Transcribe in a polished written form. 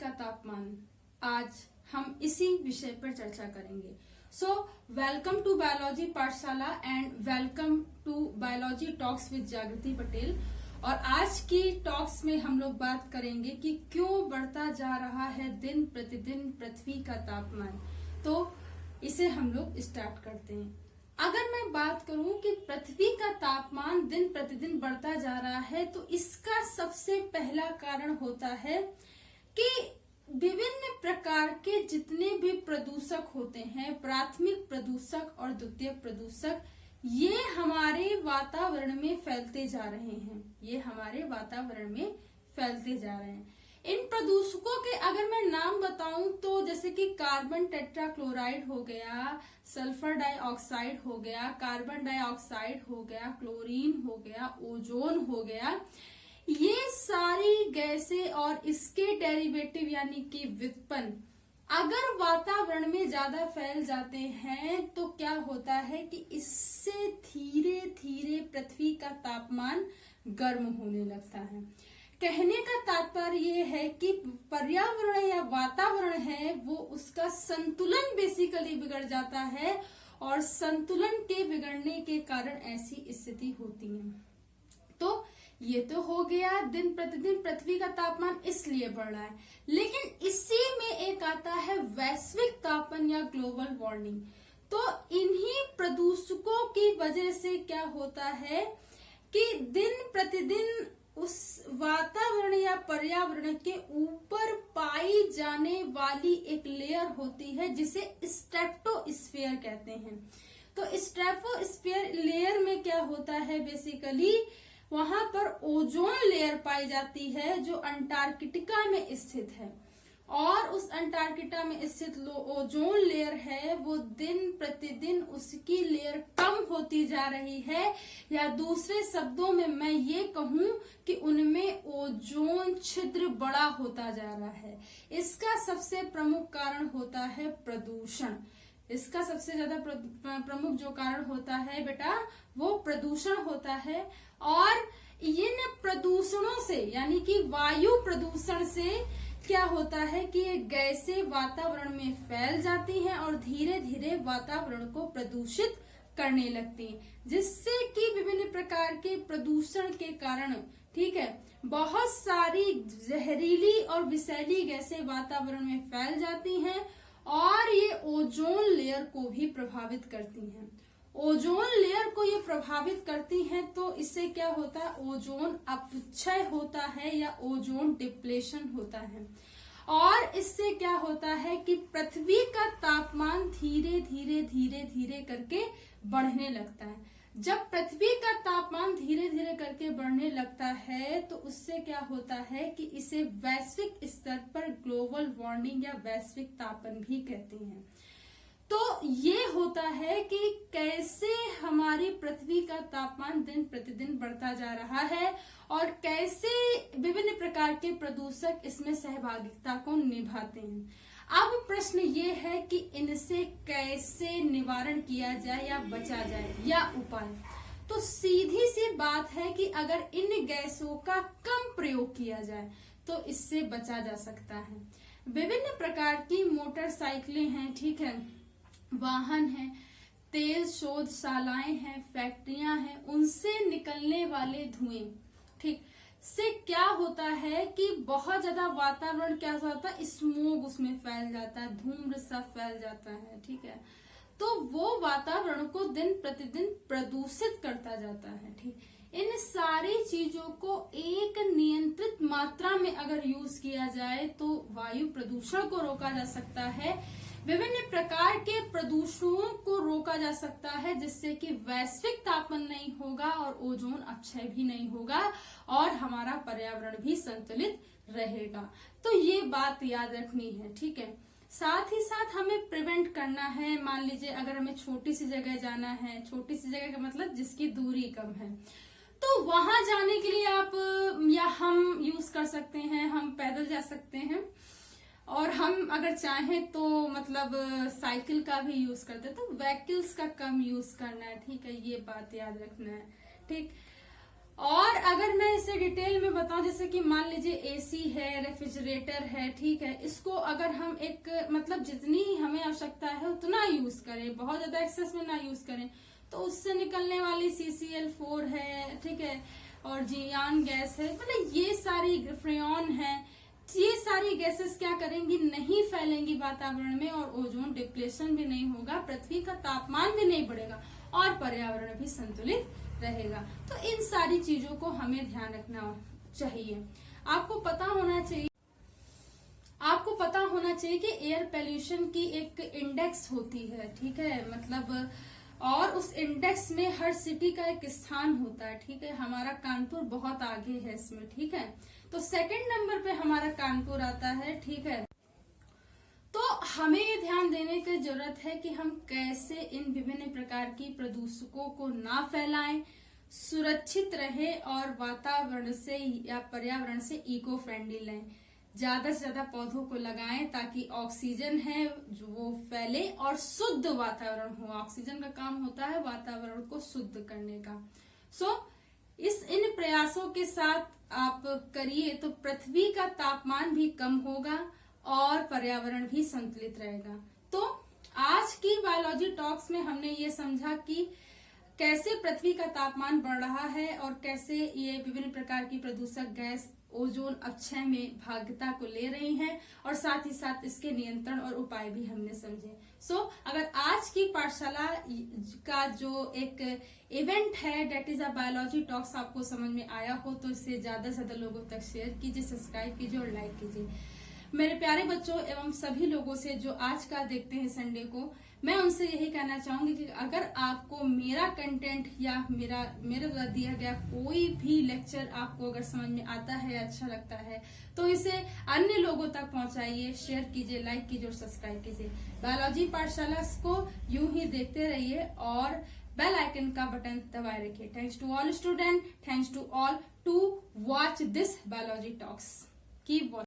का तापमान, आज हम इसी विषय पर चर्चा करेंगे। So welcome to biology Pathshala and welcome to biology talks with Jagriti Patel. और आज की टॉक्स में हम लोग बात करेंगे कि क्यों बढ़ता जा रहा है दिन प्रतिदिन पृथ्वी का तापमान। तो इसे हम लोग स्टार्ट करते हैं। अगर मैं बात करूं कि पृथ्वी का तापमान दिन प्रतिदिन बढ़ता जा रहा है, तो इसका सबसे पहला कारण होता है कि विभिन्न प्रकार के जितने भी प्रदूषक होते हैं, प्राथमिक प्रदूषक और द्वितीयक प्रदूषक, ये हमारे वातावरण में फैलते जा रहे हैं। ये हमारे वातावरण में फैलते जा रहे हैं। इन प्रदूषकों के अगर मैं नाम बताऊं तो जैसे कि कार्बन टेट्राक्लोराइड हो गया, सल्फर डाइऑक्साइड हो गया, कार्बन डाइऑक्साइड हो गया, क्लोरीन हो गया, ओजोन हो गया, ये सारी गैसें और इसके डेरिवेटिव यानी कि व्युत्पन्न अगर वातावरण में ज्यादा फैल जाते हैं तो क्या होता है कि इससे धीरे धीरे पृथ्वी का तापमान गर्म होने लगता है। कहने का तात्पर्य ये है कि पर्यावरण या वातावरण है वो उसका संतुलन बेसिकली बिगड़ जाता है, और संतुलन के बिगड़ने के कारण ऐसी स्थिति होती है। तो ये तो हो गया दिन प्रतिदिन पृथ्वी का तापमान इसलिए बढ़ रहा है, लेकिन इसी में एक आता है वैश्विक तापन या ग्लोबल वार्मिंग। तो इन्हीं प्रदूषकों की वजह से क्या होता है कि दिन प्रतिदिन उस वातावरण या पर्यावरण के ऊपर पाई जाने वाली एक लेयर होती है जिसे स्ट्रेटोस्फीयर कहते हैं। तो स्ट्रेटोस्फीयर लेयर में क्या होता है, बेसिकली वहां पर ओजोन लेयर पाई जाती है जो अंटार्कटिका में स्थित है, और उस अंटार्कटिका में स्थित ओजोन लेयर है वो दिन प्रतिदिन उसकी लेयर कम होती जा रही है, या दूसरे शब्दों में मैं ये कहूं कि उनमें ओजोन छिद्र बड़ा होता जा रहा है। इसका सबसे प्रमुख कारण होता है प्रदूषण। इसका सबसे ज्यादा प्रमुख जो कारण होता है बेटा वो प्रदूषण होता है। और इन प्रदूषणों से यानी कि वायु प्रदूषण से क्या होता है कि ये गैसें वातावरण में फैल जाती हैं और धीरे धीरे वातावरण को प्रदूषित करने लगती हैं, जिससे कि विभिन्न प्रकार के प्रदूषण के कारण, ठीक है, बहुत सारी जहरीली और विषैली गैसें वातावरण में फैल जाती हैं और ये ओजोन लेयर को भी प्रभावित करती हैं। ओजोन लेयर को ये प्रभावित करती हैं तो इससे क्या होता है, ओजोन अपक्षय होता है या ओजोन डिप्लेशन होता है, और इससे क्या होता है कि पृथ्वी का तापमान धीरे धीरे धीरे धीरे करके बढ़ने लगता है। जब पृथ्वी का तापमान धीरे धीरे करके बढ़ने लगता है तो उससे क्या होता है कि इसे वैश्विक स्तर पर ग्लोबल वार्मिंग या वैश्विक तापन भी कहते हैं। तो ये होता है कि कैसे हमारी पृथ्वी का तापमान दिन प्रतिदिन बढ़ता जा रहा है और कैसे विभिन्न प्रकार के प्रदूषक इसमें सहभागिता को निभाते हैं। अब प्रश्न ये है कि इनसे कैसे निवारण किया जाए या बचा जाए या उपाय। तो सीधी सी बात है कि अगर इन गैसों का कम प्रयोग किया जाए तो इससे बचा जा सकता है। विभिन्न प्रकार की मोटरसाइकिलें हैं, ठीक है, वाहन है, तेल शोधशालाएं हैं, फैक्ट्रियां हैं, उनसे निकलने वाले धुएं, ठीक, से क्या होता है कि बहुत ज्यादा वातावरण क्या होता है, स्मोग उसमें फैल जाता है, धूम्र सा फैल जाता है, ठीक है। तो वो वातावरण को दिन प्रतिदिन प्रदूषित करता जाता है, ठीक। इन सारी चीजों को एक नियंत्रित मात्रा में अगर यूज किया जाए तो वायु प्रदूषण को रोका जा सकता है, विभिन्न प्रकार के प्रदूषणों को रोका जा सकता है, जिससे कि वैश्विक तापन नहीं होगा और ओजोन अपक्षय भी नहीं होगा और हमारा पर्यावरण भी संतुलित रहेगा। तो ये बात याद रखनी है, ठीक है। साथ ही साथ हमें प्रिवेंट करना है। मान लीजिए अगर हमें छोटी सी जगह जाना है, छोटी सी जगह का मतलब जिसकी दूरी कम है, तो वहां जाने के लिए आप या हम यूज कर सकते हैं, हम पैदल जा सकते हैं, और हम अगर चाहें तो मतलब साइकिल का भी यूज करते हैं। तो व्हीकल्स का कम यूज करना है, ठीक है, ये बात याद रखना है, ठीक। और अगर मैं इसे डिटेल में बताऊं, जैसे कि मान लीजिए एसी है, रेफ्रिजरेटर है, ठीक है, इसको अगर हम एक मतलब जितनी हमें आवश्यकता है उतना यूज करें, बहुत ज्यादा एक्सेस में ना यूज करें, तो उससे निकलने वाली CCl4 है, ठीक है, और जियान गैस है, मतलब ये सारी फ्रेऑन है, ये सारी गैसेस क्या करेंगी, नहीं फैलेंगी वातावरण में, और ओजोन डिप्लेशन भी नहीं होगा, पृथ्वी का तापमान भी नहीं बढ़ेगा, और पर्यावरण भी संतुलित रहेगा। तो इन सारी चीजों को हमें ध्यान रखना चाहिए। आपको पता होना चाहिए कि एयर पोल्यूशन की एक इंडेक्स होती है, ठीक है, मतलब और उस इंडेक्स में हर सिटी का एक स्थान होता है, ठीक है। हमारा कानपुर बहुत आगे है इसमें, ठीक है, तो सेकंड नंबर पे हमारा कानपुर आता है, ठीक है। तो हमें ये ध्यान देने की जरूरत है कि हम कैसे इन विभिन्न प्रकार की प्रदूषकों को ना फैलाएं, सुरक्षित रहे और वातावरण से या पर्यावरण से इको फ्रेंडली लें, ज्यादा से ज्यादा पौधों को लगाएं ताकि ऑक्सीजन है जो वो फैले और शुद्ध वातावरण हो। ऑक्सीजन का काम होता है वातावरण को शुद्ध करने का। इन प्रयासों के साथ आप करिए तो पृथ्वी का तापमान भी कम होगा और पर्यावरण भी संतुलित रहेगा। तो आज की बायोलॉजी टॉक्स में हमने ये समझा कि कैसे पृथ्वी का तापमान बढ़ रहा है और कैसे ये विभिन्न प्रकार की प्रदूषक गैस ओजोन अपक्षय में भागीदारी को ले रही हैं, और साथ ही साथ इसके नियंत्रण और उपाय भी हमने समझे। अगर आज की पाठशाला का जो एक इवेंट है that is a biology talks आपको समझ में आया हो तो इसे ज्यादा से ज्यादा लोगों तक शेयर कीजिए, सब्सक्राइब कीजिए और लाइक कीजिए। मेरे प्यारे बच्चों एवं सभी लोगों से जो आज का देखते हैं संडे को, मैं उनसे यही कहना चाहूंगी कि अगर आपको मेरा कंटेंट या मेरा द्वारा दिया गया कोई भी लेक्चर आपको अगर समझ में आता है, अच्छा लगता है, तो इसे अन्य लोगों तक पहुंचाइए, शेयर कीजिए, लाइक कीजिए और सब्सक्राइब कीजिए। बायोलॉजी पाठशाला को यूं ही देखते रहिए और बेल आइकन का बटन दबाए रखिए। Thanks to all student, thanks to all to watch this biology talks. Keep